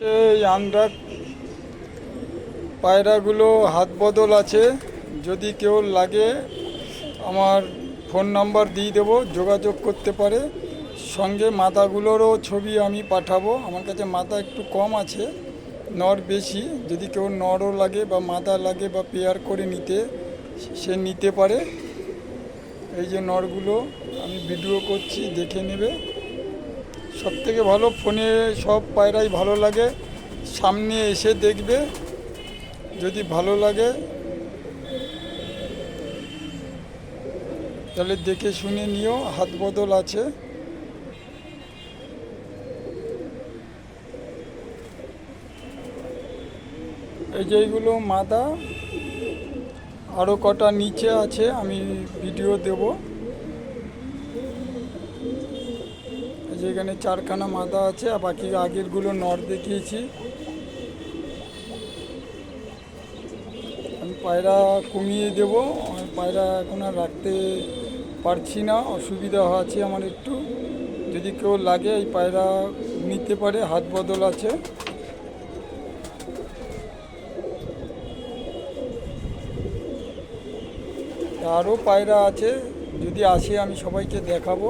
এই আন্ডার পায়রাগুলো হাত বদল আছে। যদি কেউ লাগে আমার ফোন নাম্বার দিয়ে দেবো, যোগাযোগ করতে পারে। সঙ্গে মাদাগুলোরও ছবি আমি পাঠাবো। আমার কাছে মাদা একটু কম আছে, নর বেশি। যদি কেউ নরও লাগে বা মাদা লাগে বা পেয়ার করে নিতে, সে নিতে পারে। এই যে নরগুলো আমি ভিডিও করছি, দেখে নেবে। সবথেকে ভালো ফোনে সব পায়রাই ভালো লাগে, সামনে এসে দেখবে। যদি ভালো লাগে তাহলে দেখে শুনে নিও। হাত বদল আছে। এই যে এইগুলো মাদা, আরও কটা নিচে আছে, আমি ভিডিও দেব। এই যে এখানে 4খানা মাদা আছে, আর বাকি আগেরগুলো নর দেখিয়েছি। আমি পায়রা কমিয়ে দেব, আমি পায়রা এখন আর রাখতে পারছি না, অসুবিধা আছে আমার একটু। যদি কেউ লাগে এই পায়রা নিতে পারে, হাত বদল আছে। আরও পায়রা আছে, যদি আসে আমি সবাইকে দেখাবো।